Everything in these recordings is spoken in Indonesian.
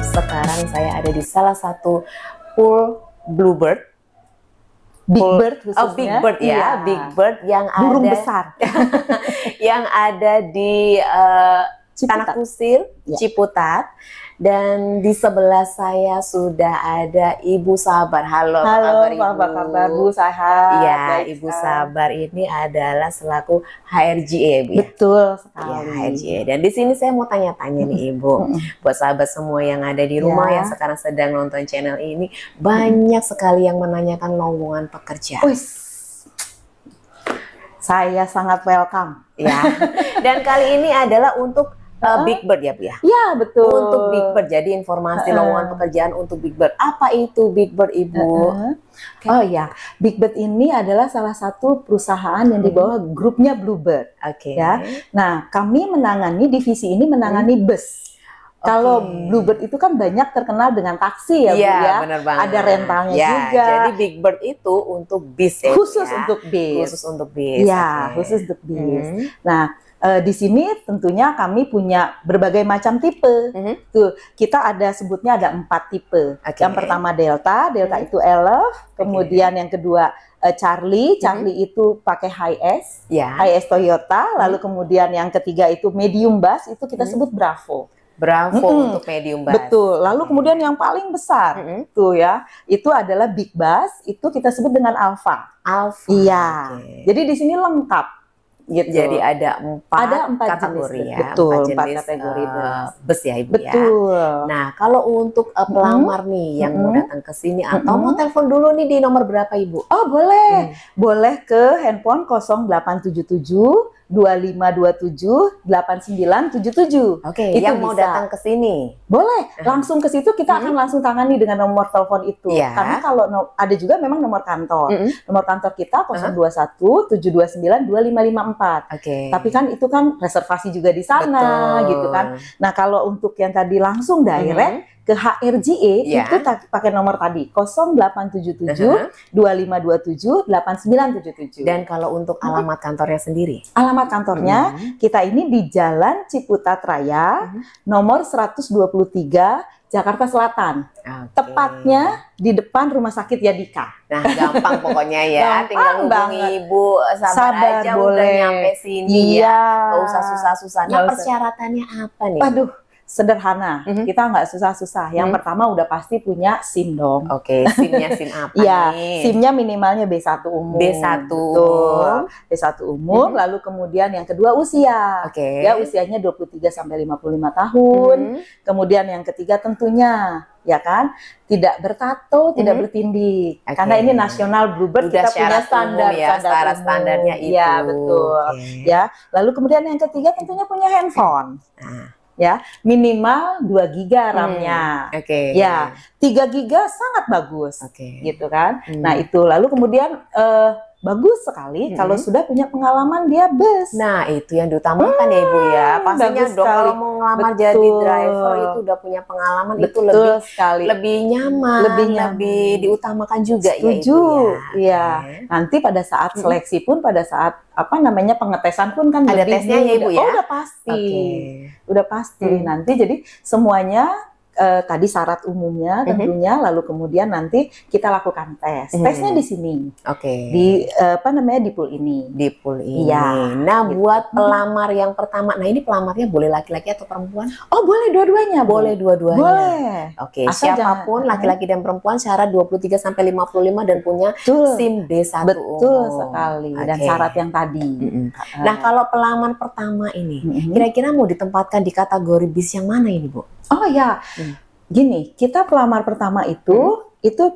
Sekarang saya ada di salah satu pool Bluebird. Big Bird khususnya. Oh, Big Bird ya, iya. Big Bird yang burung ada besar. yang ada di Tanah Kusir, ya. Ciputat. Dan di sebelah saya sudah ada Ibu Sabar. Halo, Halo, apa kabar Bu? Sehat. Iya, Baik, Ibu Sabar ini adalah selaku HRGA, Bu, ya? Betul sekali. Ya, HRGA. Dan di sini saya mau tanya-tanya nih Ibu, buat sahabat semua yang ada di rumah yang sekarang sedang nonton channel ini, banyak sekali yang menanyakan lowongan pekerjaan. Saya sangat welcome. Ya. Dan kali ini adalah untuk Big Bird ya Bu ya? Iya betul. Untuk Big Bird, jadi informasi lowongan pekerjaan untuk Big Bird. Apa itu Big Bird Ibu? Oh ya, Big Bird ini adalah salah satu perusahaan yang di bawah grupnya Bluebird. Ya. Nah, kami menangani divisi ini menangani bus. Kalau Bluebird itu kan banyak terkenal dengan taksi ya Bu ya. Bener banget. Ada rentalnya juga. Jadi Big Bird itu untuk bis ya. Khusus untuk bis. Khusus untuk bis. Ya, khusus untuk bis. Nah, di sini tentunya kami punya berbagai macam tipe. Tuh, kita ada sebutnya ada 4 tipe. Yang pertama Delta itu Elf. Kemudian yang kedua Charlie itu pakai Hiace, Hiace Toyota. Lalu kemudian yang ketiga itu medium bus, itu kita sebut Bravo. Bravo untuk medium bus. Betul. Lalu kemudian yang paling besar tuh ya, itu adalah big bus, itu kita sebut dengan Alpha. Alpha. Iya. Jadi di sini lengkap. Gitu. Jadi ada 4 kategori jenis, ya. Betul, 4 jenis kategori bus ya Ibu ya. Betul. Nah, kalau untuk pelamar nih yang mau datang ke sini atau mau telepon dulu nih di nomor berapa Ibu? Oh, boleh. Boleh ke handphone 0877 2527 8977. Oke, itu yang mau bisa datang ke sini. Boleh, langsung ke situ kita akan langsung tangani dengan nomor telepon itu. Karena kalau ada juga memang nomor kantor. Nomor kantor kita 021 729 2554. Tapi kan itu kan reservasi juga di sana. Betul. Gitu kan. Nah, kalau untuk yang tadi langsung direct ke HRGA itu pakai nomor tadi 0877 2527 8977. Dan kalau untuk alamat kantornya sendiri? Alamat kantornya kita ini di Jalan Ciputat Raya nomor 123 Jakarta Selatan. Tepatnya di depan Rumah Sakit Yadika. Nah, gampang pokoknya ya. Tinggal hubungi Ibu Sabar aja boleh. udah nyampe sini ya. Gak usah susah-susah. Nah, Nggak usah. persyaratannya apa nih? Waduh, sederhana. Kita nggak susah-susah. Yang pertama udah pasti punya SIM dong. Oke, SIM-nya SIM apa ya, nih? SIM-nya minimalnya B1 umum. B1. Betul. B1 umum. Lalu kemudian yang kedua usia. Ya, usianya 23 sampai 55 tahun. Kemudian yang ketiga tentunya ya kan, tidak bertato, tidak bertindik. Karena ini nasional Bluebird, kita punya standarnya itu. Ya, betul. Ya. Lalu kemudian yang ketiga tentunya punya handphone. Ya, minimal 2 giga RAM-nya. Ya, 3 giga sangat bagus. Gitu kan. Nah, itu lalu kemudian bagus sekali kalau sudah punya pengalaman dia bus. Nah, itu yang diutamakan ya Ibu ya. Pastinya dong kalau mau ngelamar jadi driver itu udah punya pengalaman, itu lebih nyaman, lebih diutamakan juga ya Ibu ya. Iya. Nanti pada saat seleksi pun, pada saat apa namanya pengetesan pun kan ada tesnya ya Ibu ya. Oh, udah pasti. Udah pasti. Nanti jadi semuanya tadi syarat umumnya tentunya, lalu kemudian nanti kita lakukan tes. Tesnya di sini. Di apa namanya di pool ini. Di pool ini. Ya. Nah, buat pelamar yang pertama, nah ini pelamarnya boleh laki-laki atau perempuan? Oh, boleh dua-duanya. Boleh dua-duanya. Boleh. Siapapun laki-laki dan perempuan, syarat 23 sampai 55 dan punya SIM B1 Betul sekali. Dan syarat yang tadi. Nah, kalau pelamar pertama ini, kira-kira mau ditempatkan di kategori bis yang mana ini, Bu? Oh ya, gini, kita pelamar pertama itu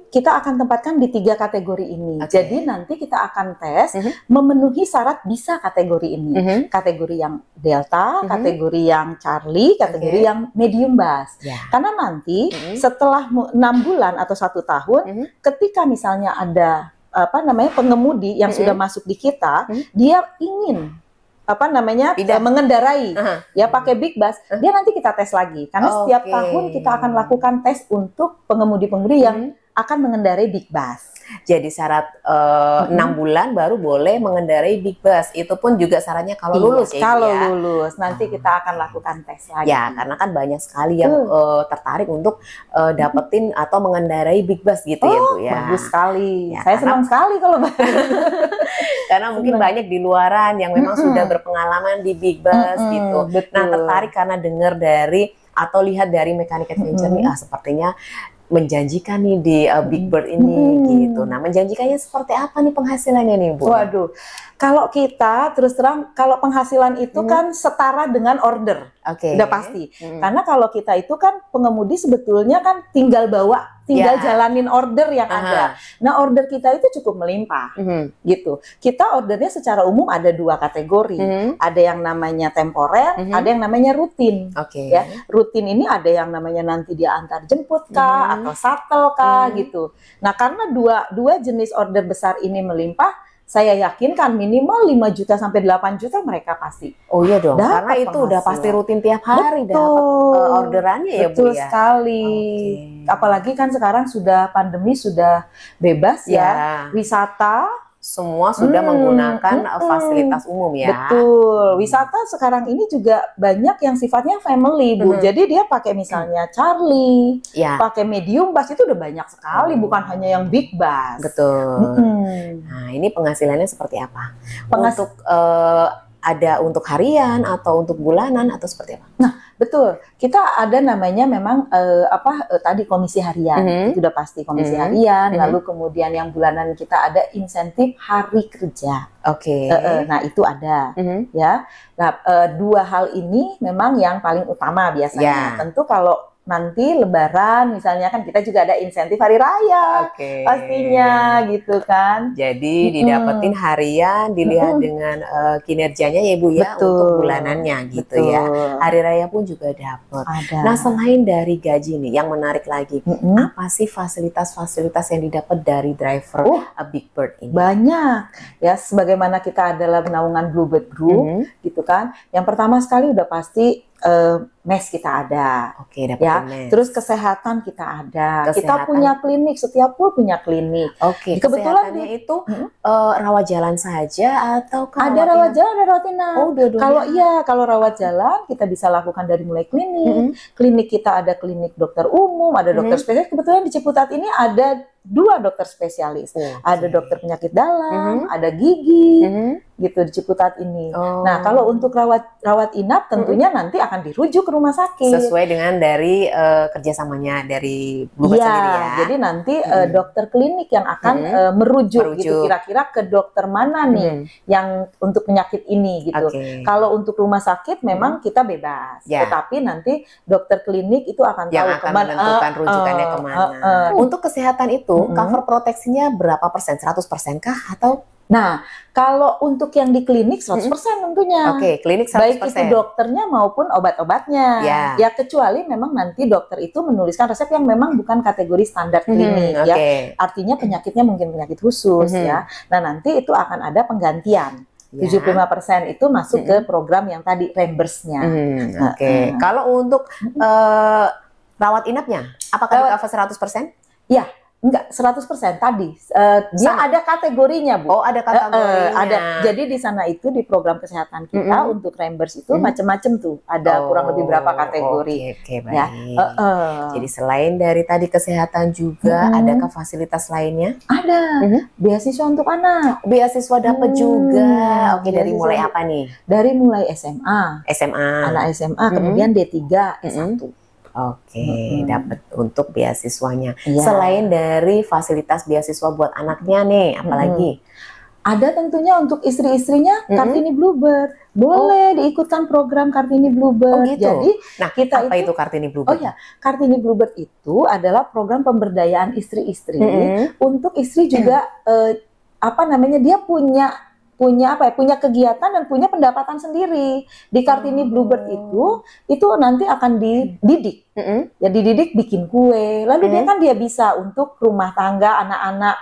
kita akan tempatkan di 3 kategori ini. Jadi nanti kita akan tes memenuhi syarat bisa kategori ini. Kategori yang Delta, kategori yang Charlie, kategori yang medium bus. Karena nanti setelah 6 bulan atau 1 tahun, ketika misalnya ada apa namanya pengemudi yang sudah masuk di kita, dia ingin apa namanya mengendarai ya pakai big bus, dia nanti kita tes lagi karena setiap tahun kita akan lakukan tes untuk pengemudi-pengemudi yang akan mengendarai big bus. Jadi syarat 6 bulan baru boleh mengendarai big bus. Itu pun juga syaratnya kalau lulus ya. Kalau lulus, nanti kita akan lakukan tes lagi. Ya, karena kan banyak sekali yang tertarik untuk dapetin atau mengendarai big bus gitu ya Bu ya. Bagus sekali. Ya, saya senang sekali kalau karena mungkin banyak di luaran yang memang sudah berpengalaman di big bus gitu. Betul. Nah, tertarik karena dengar dari atau lihat dari Mechanic Adventure nih, sepertinya menjanjikan nih di Big Bird ini gitu. Nah, menjanjikannya seperti apa nih penghasilannya nih Bu? Waduh, kalau kita terus terang, kalau penghasilan itu kan setara dengan order, udah pasti. Karena kalau kita itu kan pengemudi sebetulnya kan tinggal bawa, tinggal jalanin order yang ada. Nah, order kita itu cukup melimpah, gitu. Kita ordernya secara umum ada 2 kategori, ada yang namanya temporer, ada yang namanya rutin. Ya, rutin ini ada yang namanya nanti dia antar jemput kah, atau shuttle kah, gitu. Nah, karena dua jenis order besar ini melimpah, saya yakin kan minimal 5 juta sampai 8 juta mereka pasti. Oh iya dong, karena itu udah pasti rutin tiap hari dapat orderannya ya Bu ya. Betul sekali. Apalagi kan sekarang sudah pandemi, sudah bebas ya, wisata. Semua sudah menggunakan fasilitas umum ya. Betul. Wisata sekarang ini juga banyak yang sifatnya family Bu. Jadi dia pakai misalnya Charlie, pakai medium bus, itu udah banyak sekali, bukan hanya yang big bus. Betul. Nah, ini penghasilannya seperti apa? Untuk ada untuk harian atau untuk bulanan atau seperti apa? Nah, betul. Kita ada namanya memang tadi komisi harian. Itu udah pasti komisi harian. Lalu kemudian yang bulanan kita ada insentif hari kerja. Nah, itu ada ya. Nah, 2 hal ini memang yang paling utama biasanya. Tentu kalau nanti Lebaran misalnya kan kita juga ada insentif hari raya, pastinya gitu kan. Jadi didapetin harian, dilihat dengan kinerjanya ya Bu ya, untuk bulanannya gitu ya. Hari raya pun juga dapat. Nah, selain dari gaji nih, yang menarik lagi, apa sih fasilitas-fasilitas yang didapat dari driver Big Bird ini? Banyak ya, sebagaimana kita adalah naungan Bluebird Group gitu kan. Yang pertama sekali udah pasti mes kita ada, ya. Terus kesehatan kita ada. Kita punya klinik, setiap pul punya klinik. Kebetulan itu rawat jalan saja atau ada rawat jalan, ada rawat inap. Kalau rawat jalan kita bisa lakukan dari mulai klinik. Klinik kita ada klinik dokter umum, ada dokter spesialis. Kebetulan di Ciputat ini ada 2 dokter spesialis. Ada dokter penyakit dalam, ada gigi, gitu di Ciputat ini. Nah, kalau untuk rawat inap tentunya nanti akan dirujuk ke rumah sakit. Sesuai dengan dari kerjasamanya dari Bluebird sendiri ya. Jadi nanti dokter klinik yang akan merujuk gitu, kira-kira ke dokter mana nih yang untuk penyakit ini gitu. Kalau untuk rumah sakit memang kita bebas, tetapi nanti dokter klinik itu akan yang tahu akan menentukan rujukannya kemana. Untuk kesehatan itu cover proteksinya berapa persen? 100% kah atau? Nah, kalau untuk yang di klinik 100% tentunya. Klinik 100%. Baik itu dokternya maupun obat-obatnya. Ya, kecuali memang nanti dokter itu menuliskan resep yang memang bukan kategori standar klinik ya. Artinya penyakitnya mungkin penyakit khusus ya. Nah, nanti itu akan ada penggantian. 75% itu masuk ke program yang tadi reimburse-nya. Kalau untuk rawat inapnya, apakah di cover 100%? Ya. Enggak, 100% tadi. Dia ada kategorinya, Bu. Ada kategorinya. Ada. Jadi di sana itu di program kesehatan kita untuk reimburse itu macam-macam tuh. Ada kurang lebih berapa kategori. Baik. Ya. Jadi selain dari tadi kesehatan juga, adakah fasilitas lainnya? Ada. Beasiswa untuk anak. Beasiswa dapat juga. Dari mulai apa nih? Dari mulai SMA. Anak SMA, kemudian D3, S1. Dapat untuk beasiswanya. Selain dari fasilitas beasiswa buat anaknya nih, apalagi? Ada tentunya untuk istri-istrinya Kartini Bluebird. Boleh diikutkan program Kartini Bluebird. Jadi, kita itu Kartini Bluebird? Kartini Bluebird itu adalah program pemberdayaan istri-istri untuk istri juga dia punya kegiatan dan punya pendapatan sendiri. Di Kartini Bluebird itu nanti akan dididik. Ya, dididik bikin kue. Lalu dia bisa untuk rumah tangga, anak-anak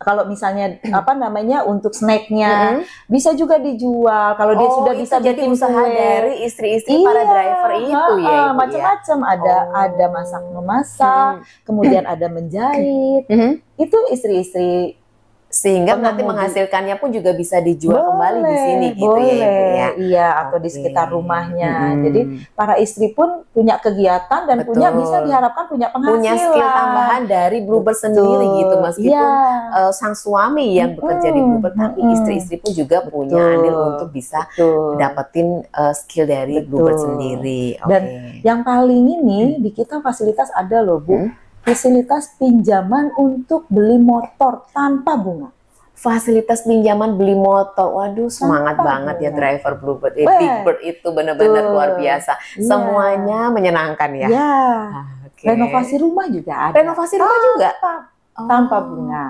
kalau misalnya apa namanya untuk snacknya bisa juga dijual. Kalau dia sudah bisa jadi bikin usaha dari istri-istri para driver itu ya, Ibu, macam-macam ada memasak, kemudian ada menjahit. Itu istri-istri. Sehingga nanti menghasilkannya pun juga bisa dijual kembali di sini gitu ya, Ibu ya. Iya, atau di sekitar rumahnya. Jadi para istri pun punya kegiatan dan bisa diharapkan punya penghasilan. Punya skill tambahan dari Bluebird sendiri gitu, meskipun sang suami yang bekerja di Bluebird, tapi istri-istri pun juga punya andil untuk bisa dapetin skill dari Bluebird sendiri. Dan yang paling ini di kita fasilitas ada loh, Bu. Fasilitas pinjaman untuk beli motor tanpa bunga. Fasilitas pinjaman beli motor, waduh semangat banget ya driver Bluebird. Big Bird itu benar-benar luar biasa. Semuanya menyenangkan ya. Renovasi rumah juga ada. Renovasi rumah juga? Tanpa bunga.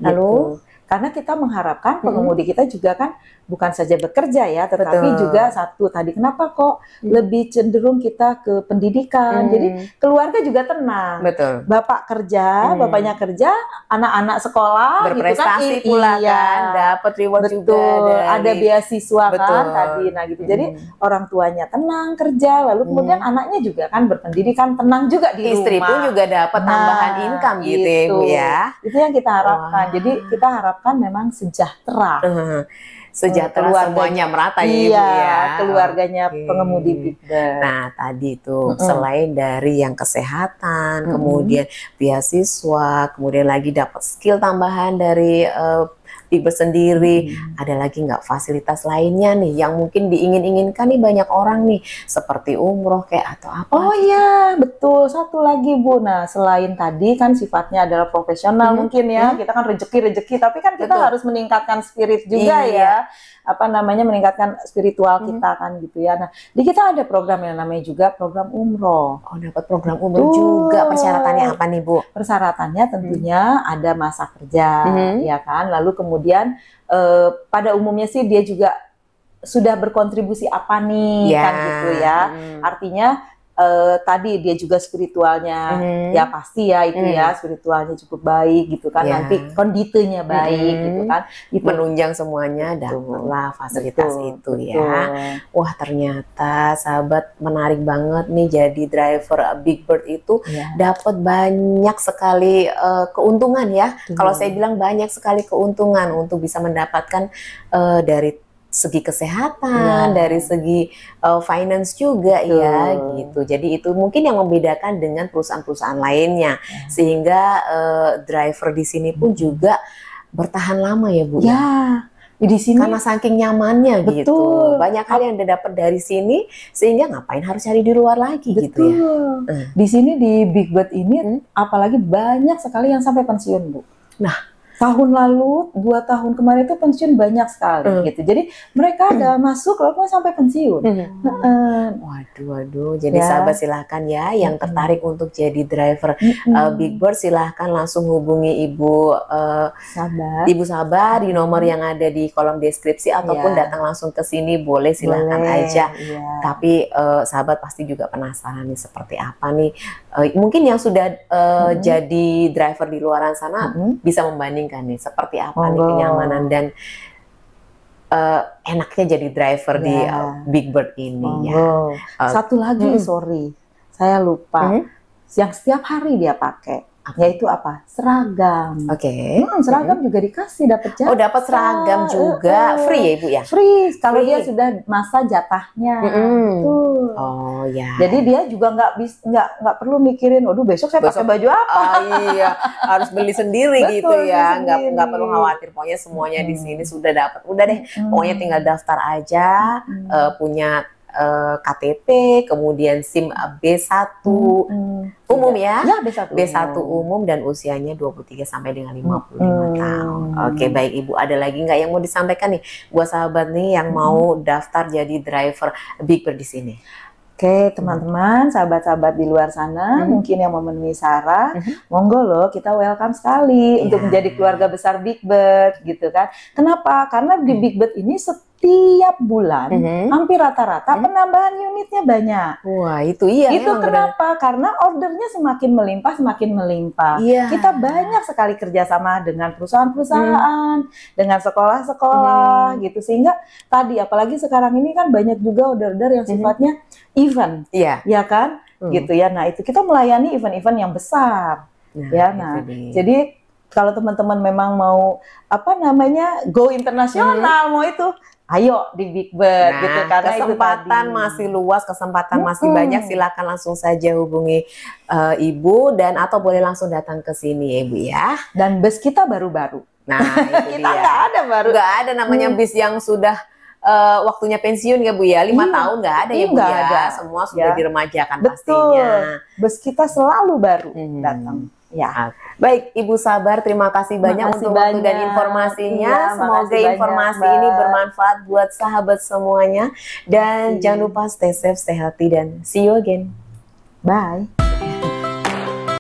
Lalu karena kita mengharapkan pengemudi kita juga kan bukan saja bekerja ya, tetapi juga satu tadi kenapa kok lebih cenderung kita ke pendidikan. Jadi keluarga juga tenang. Bapak kerja, bapaknya kerja, anak-anak sekolah berprestasi gitu kan, pula kan, dapat reward juga dari, ada beasiswa kan tadi. Nah gitu. Jadi orang tuanya tenang kerja, lalu kemudian anaknya juga kan berpendidikan tenang juga di istri rumah. Pun juga dapat tambahan income gitu ya, Ibu ya. Itu yang kita harapkan. Jadi kita harapkan memang sejahtera. Sejahtera semuanya merata ya, Ibu ya. Keluarganya pengemudi Big Bird. Nah tadi tuh selain dari yang kesehatan, kemudian beasiswa, kemudian lagi dapat skill tambahan dari Big Bird sendiri, ada lagi nggak fasilitas lainnya nih yang mungkin diingin-inginkan nih banyak orang nih, seperti umroh kayak atau apa? Oh iya betul, satu lagi Bu. Nah selain tadi kan sifatnya adalah profesional mungkin ya, kita kan rezeki, tapi kan kita harus meningkatkan spirit juga ya, apa namanya meningkatkan spiritual kita kan gitu ya. Nah di kita ada program yang namanya juga program umroh. Oh dapat program umroh juga, persyaratannya apa nih Bu? Persyaratannya tentunya ada masa kerja ya kan, lalu kemudian pada umumnya sih dia juga sudah berkontribusi apa nih kan gitu ya. Artinya tadi dia juga spiritualnya ya pasti ya itu ya spiritualnya cukup baik gitu kan, nanti konditenya baik gitu kan, itu menunjang semuanya dapatlah fasilitas itu ya. Wah ternyata sahabat menarik banget nih jadi driver Big Bird itu dapat banyak sekali keuntungan ya. Kalau saya bilang banyak sekali keuntungan untuk bisa mendapatkan dari segi kesehatan, dari segi finance juga ya gitu. Jadi itu mungkin yang membedakan dengan perusahaan-perusahaan lainnya, sehingga driver di sini pun juga bertahan lama ya Bu. Di sini karena saking nyamannya gitu. Banyak hal yang dapat dari sini sehingga ngapain harus cari di luar lagi gitu ya. Di sini di Big Bird ini apalagi banyak sekali yang sampai pensiun Bu. Nah tahun lalu, 2 tahun kemarin itu pensiun banyak sekali gitu. Jadi mereka ada masuk lalu sampai pensiun. Waduh. Jadi sahabat silahkan ya yang tertarik untuk jadi driver Big Bird, silahkan langsung hubungi Ibu Sabar di nomor yang ada di kolom deskripsi ataupun datang langsung ke sini boleh, silahkan aja. Tapi sahabat pasti juga penasaran nih seperti apa nih. Mungkin yang sudah jadi driver di luaran sana bisa membanding nih seperti apa nih kenyamanan dan enaknya jadi driver di Big Bird ini ya. Satu lagi sorry saya lupa yang setiap hari dia pakai yaitu apa? Seragam. Seragam juga dikasih, dapat jatah. Oh, dapat seragam juga. Free ya, Ibu ya? Free. Kalau dia sudah masa jatahnya. Oh, ya. Jadi dia juga nggak perlu mikirin, waduh besok saya pakai baju apa? Iya, harus beli sendiri gitu ya. Nggak perlu khawatir. Pokoknya semuanya di sini sudah dapat. Udah deh, pokoknya tinggal daftar aja, punya KTP, kemudian SIM B1 umum ya, B1 umum dan usianya 23 sampai dengan 55 tahun. Oke, baik Ibu, ada lagi nggak yang mau disampaikan nih buat sahabat nih yang mau daftar jadi driver Big Bird di sini? Oke, teman-teman, sahabat-sahabat di luar sana, mungkin yang memenuhi syarat, monggo loh, kita welcome sekali untuk menjadi keluarga besar Big Bird, gitu kan. Kenapa? Karena di Big Bird ini setiap tiap bulan hampir rata-rata penambahan unitnya banyak. Wah, itu iya. Itu kenapa? Karena ordernya semakin melimpah. Kita banyak sekali kerjasama dengan perusahaan-perusahaan, dengan sekolah-sekolah gitu, sehingga tadi apalagi sekarang ini kan banyak juga order-order yang sifatnya event, ya kan? Gitu ya. Nah, itu kita melayani event-event yang besar. Jadi kalau teman-teman memang mau go internasional, mau itu, ayo di Big Bird gitu, karena kesempatan itu masih luas, kesempatan masih banyak. Silakan langsung saja hubungi Ibu atau boleh langsung datang ke sini ya Ibu ya. Dan bus kita baru-baru. Nah, itu kita nggak ada baru. Nggak ada namanya bis yang sudah waktunya pensiun ya Bu ya, 5 tahun nggak ada ya Bu ya. Ada. Semua sudah diremajakan pastinya. Bus kita selalu baru datang. Ya. Baik, Ibu Sabar, terima kasih banyak untuk waktu dan informasinya. Semoga informasi ini bermanfaat buat sahabat semuanya. Dan jangan lupa stay safe, stay healthy, dan see you again. Bye.